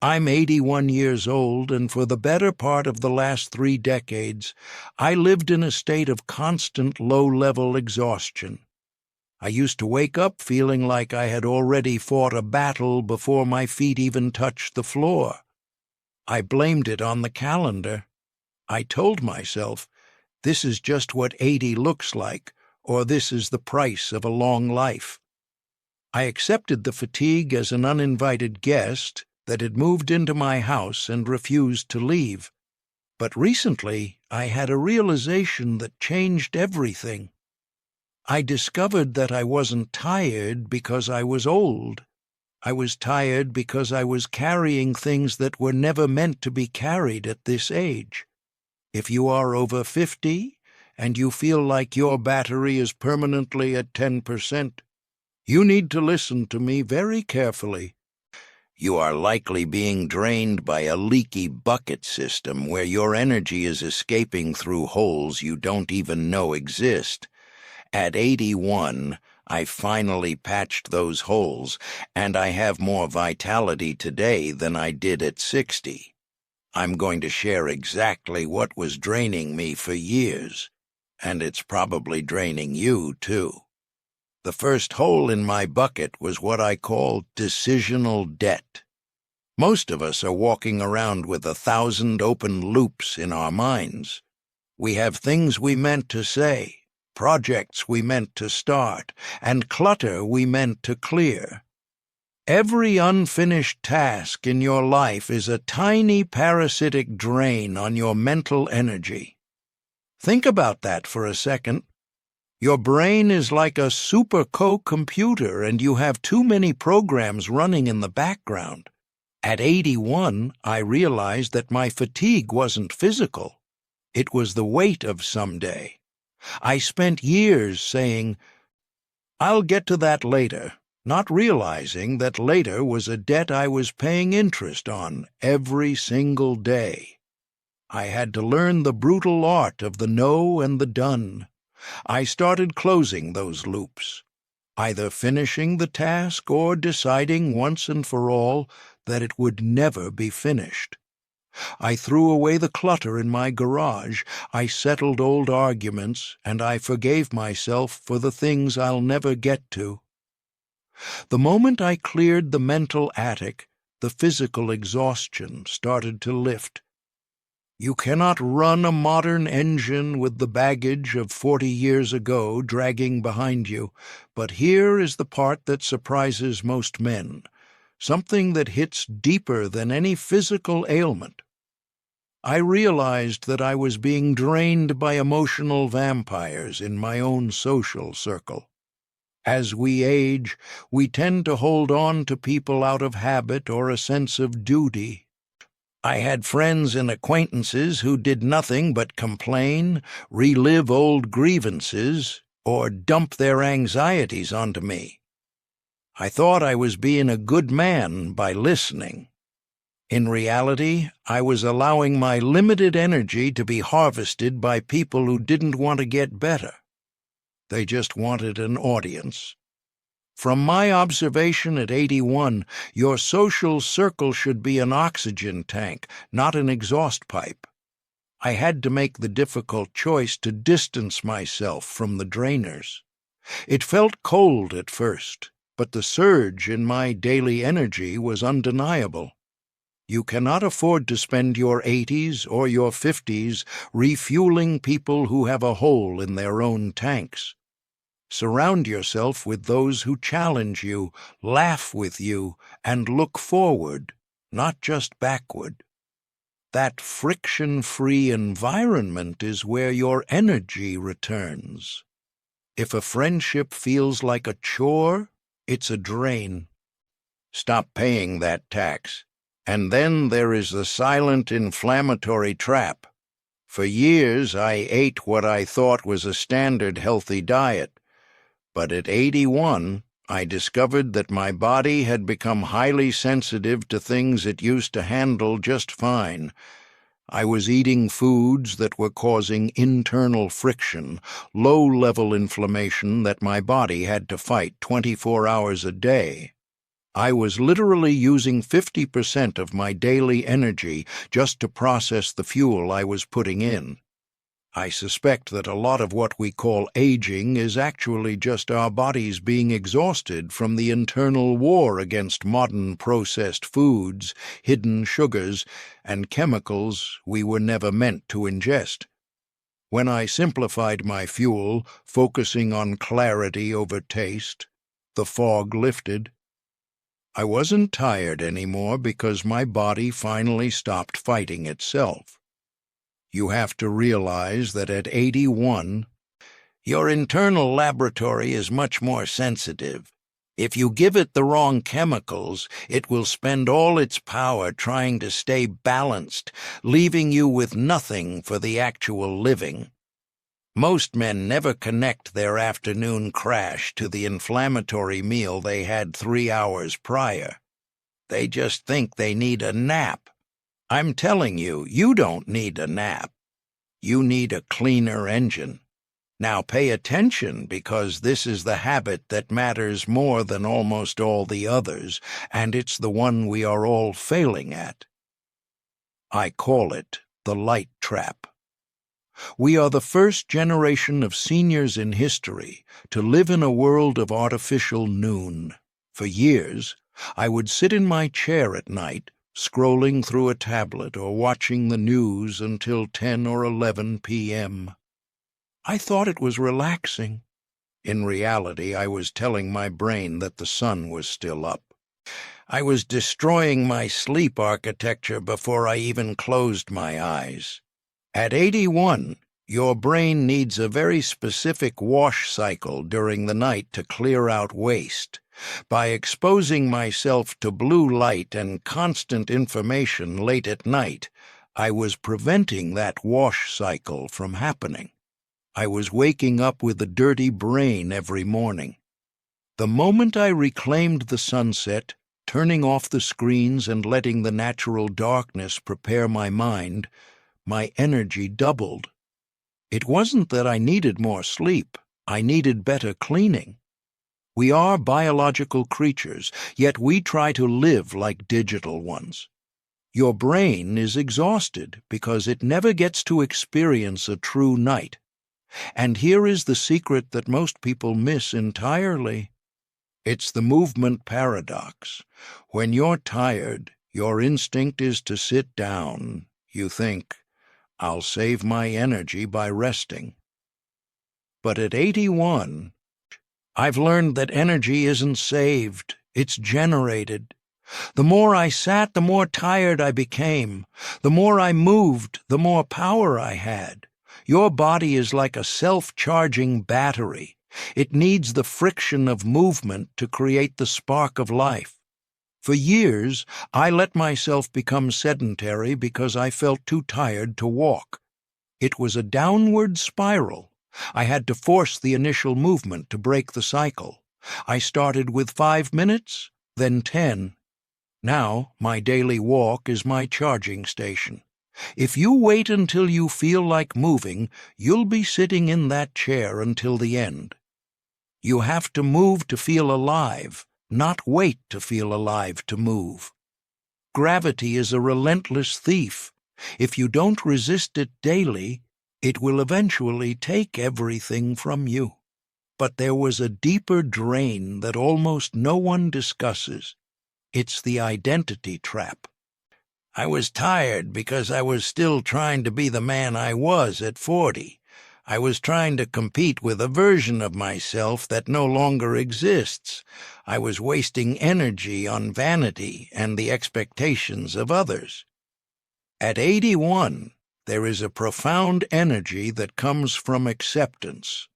I'm 81 years old, and for the better part of the last 3 decades, I lived in a state of constant low-level exhaustion. I used to wake up feeling like I had already fought a battle before my feet even touched the floor. I blamed it on the calendar. I told myself, this is just what 80 looks like, or this is the price of a long life. I accepted the fatigue as an uninvited guest that had moved into my house and refused to leave. But recently, I had a realization that changed everything. I discovered that I wasn't tired because I was old. I was tired because I was carrying things that were never meant to be carried at this age. If you are over 50 and you feel like your battery is permanently at 10%, you need to listen to me very carefully. You are likely being drained by a leaky bucket system where your energy is escaping through holes you don't even know exist. At 81, I finally patched those holes, and I have more vitality today than I did at 60. I'm going to share exactly what was draining me for years, and it's probably draining you, too. The first hole in my bucket was what I call decisional debt. Most of us are walking around with 1,000 open loops in our minds. We have things we meant to say, projects we meant to start, and clutter we meant to clear. Every unfinished task in your life is a tiny parasitic drain on your mental energy. Think about that for a second. Your brain is like a super computer, and you have too many programs running in the background. At 81, I realized that my fatigue wasn't physical. It was the weight of someday. I spent years saying, "I'll get to that later," not realizing that later was a debt I was paying interest on every single day. I had to learn the brutal art of the no and the done. I started closing those loops, either finishing the task or deciding once and for all that it would never be finished. I threw away the clutter in my garage, I settled old arguments, and I forgave myself for the things I'll never get to. The moment I cleared the mental attic, the physical exhaustion started to lift. You cannot run a modern engine with the baggage of 40 years ago dragging behind you, but here is the part that surprises most men, something that hits deeper than any physical ailment. I realized that I was being drained by emotional vampires in my own social circle. As we age, we tend to hold on to people out of habit or a sense of duty. I had friends and acquaintances who did nothing but complain, relive old grievances, or dump their anxieties onto me. I thought I was being a good man by listening. In reality, I was allowing my limited energy to be harvested by people who didn't want to get better. They just wanted an audience. From my observation at 81, your social circle should be an oxygen tank, not an exhaust pipe. I had to make the difficult choice to distance myself from the drainers. It felt cold at first, but the surge in my daily energy was undeniable. You cannot afford to spend your 80s or your 50s refueling people who have a hole in their own tanks. Surround yourself with those who challenge you, laugh with you, and look forward, not just backward. That friction-free environment is where your energy returns. If a friendship feels like a chore, it's a drain. Stop paying that tax. And then there is the silent inflammatory trap. For years I ate what I thought was a standard healthy diet, but at 81 I discovered that my body had become highly sensitive to things it used to handle just fine. I was eating foods that were causing internal friction, low-level inflammation that my body had to fight 24 hours a day. I was literally using 50% of my daily energy just to process the fuel I was putting in. I suspect that a lot of what we call aging is actually just our bodies being exhausted from the internal war against modern processed foods, hidden sugars, and chemicals we were never meant to ingest. When I simplified my fuel, focusing on clarity over taste, the fog lifted. I wasn't tired anymore because my body finally stopped fighting itself. You have to realize that at 81, your internal laboratory is much more sensitive. If you give it the wrong chemicals, it will spend all its power trying to stay balanced, leaving you with nothing for the actual living. Most men never connect their afternoon crash to the inflammatory meal they had 3 hours prior. They just think they need a nap. I'm telling you, you don't need a nap. You need a cleaner engine. Now pay attention, because this is the habit that matters more than almost all the others, and it's the one we are all failing at. I call it the light trap. We are the first generation of seniors in history to live in a world of artificial noon. For years, I would sit in my chair at night, scrolling through a tablet or watching the news until 10 or 11 p.m. I thought it was relaxing. In reality, I was telling my brain that the sun was still up. I was destroying my sleep architecture before I even closed my eyes. At 81, your brain needs a very specific wash cycle during the night to clear out waste. By exposing myself to blue light and constant information late at night, I was preventing that wash cycle from happening. I was waking up with a dirty brain every morning. The moment I reclaimed the sunset, turning off the screens and letting the natural darkness prepare my mind, my energy doubled. It wasn't that I needed more sleep, I needed better cleaning. We are biological creatures, yet we try to live like digital ones. Your brain is exhausted because it never gets to experience a true night. And here is the secret that most people miss entirely. It's the movement paradox. When you're tired, your instinct is to sit down. You think, I'll save my energy by resting. But at 81, I've learned that energy isn't saved, it's generated. The more I sat, the more tired I became. The more I moved, the more power I had. Your body is like a self-charging battery. It needs the friction of movement to create the spark of life. For years, I let myself become sedentary because I felt too tired to walk. It was a downward spiral. I had to force the initial movement to break the cycle. I started with 5 minutes, then 10. Now, my daily walk is my charging station. If you wait until you feel like moving, you'll be sitting in that chair until the end. You have to move to feel alive, not wait to feel alive to move. Gravity is a relentless thief. If you don't resist it daily, it will eventually take everything from you. But there was a deeper drain that almost no one discusses. It's the identity trap. I was tired because I was still trying to be the man I was at 40. I was trying to compete with a version of myself that no longer exists. I was wasting energy on vanity and the expectations of others. At 81, there is a profound energy that comes from acceptance.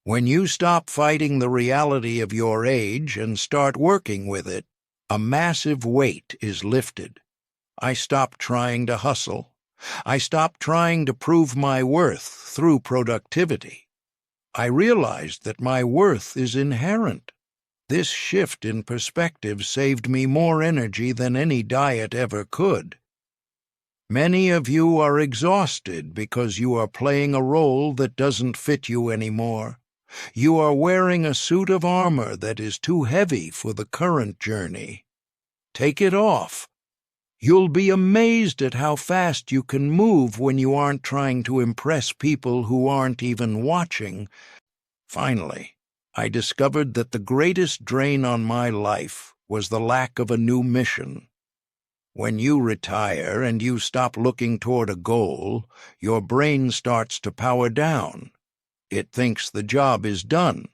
When you stop fighting the reality of your age and start working with it, a massive weight is lifted. I stopped trying to hustle. I stopped trying to prove my worth through productivity. I realized that my worth is inherent. This shift in perspective saved me more energy than any diet ever could. Many of you are exhausted because you are playing a role that doesn't fit you anymore. You are wearing a suit of armor that is too heavy for the current journey. Take it off. You'll be amazed at how fast you can move when you aren't trying to impress people who aren't even watching. Finally, I discovered that the greatest drain on my life was the lack of a new mission. When you retire and you stop looking toward a goal, your brain starts to power down. It thinks the job is done.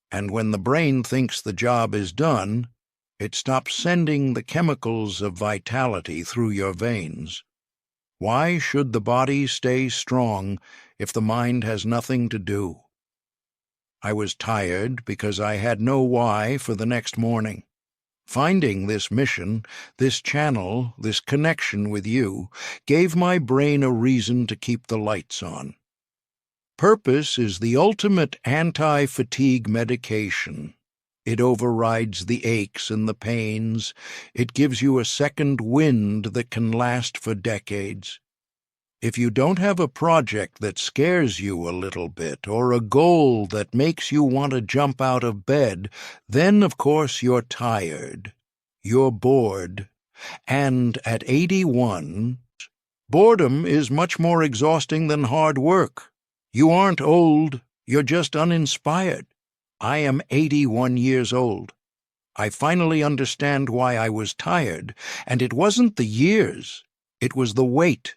And when the brain thinks the job is done, it stops sending the chemicals of vitality through your veins. Why should the body stay strong if the mind has nothing to do? I was tired because I had no why for the next morning. Finding this mission, this channel, this connection with you, gave my brain a reason to keep the lights on. Purpose is the ultimate anti-fatigue medication. It overrides the aches and the pains. It gives you a second wind that can last for decades. If you don't have a project that scares you a little bit, or a goal that makes you want to jump out of bed, then, of course, you're tired. You're bored. And at 81, boredom is much more exhausting than hard work. You aren't old. You're just uninspired. I am 81 years old. I finally understand why I was tired, and it wasn't the years. It was the weight.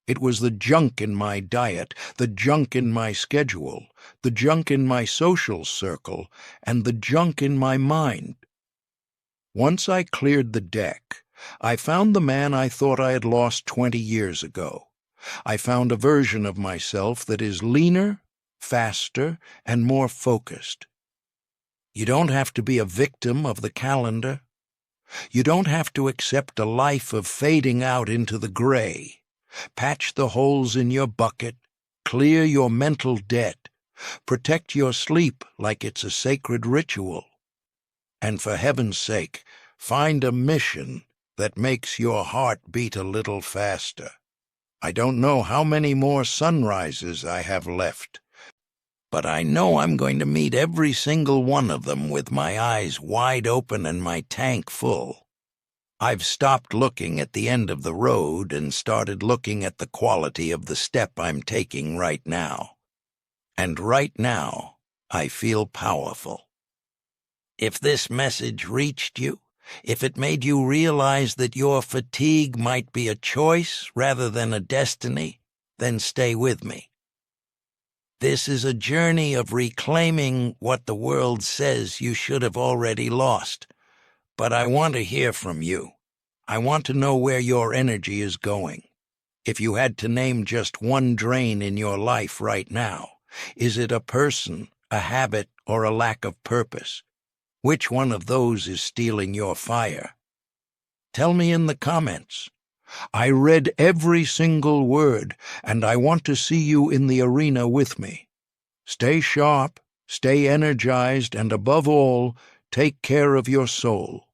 It was the junk in my diet, the junk in my schedule, the junk in my social circle, and the junk in my mind. Once I cleared the deck, I found the man I thought I had lost 20 years ago. I found a version of myself that is leaner, faster, and more focused. You don't have to be a victim of the calendar. You don't have to accept a life of fading out into the gray. Patch the holes in your bucket, clear your mental debt, protect your sleep like it's a sacred ritual. And for heaven's sake, find a mission that makes your heart beat a little faster. I don't know how many more sunrises I have left, but I know I'm going to meet every single one of them with my eyes wide open and my tank full. I've stopped looking at the end of the road and started looking at the quality of the step I'm taking right now. And right now, I feel powerful. If this message reached you, if it made you realize that your fatigue might be a choice rather than a destiny, then stay with me. This is a journey of reclaiming what the world says you should have already lost. But I want to hear from you. I want to know where your energy is going. If you had to name just one drain in your life right now, is it a person, a habit, or a lack of purpose? Which one of those is stealing your fire? Tell me in the comments. I read every single word, and I want to see you in the arena with me. Stay sharp, stay energized, and above all, take care of your soul.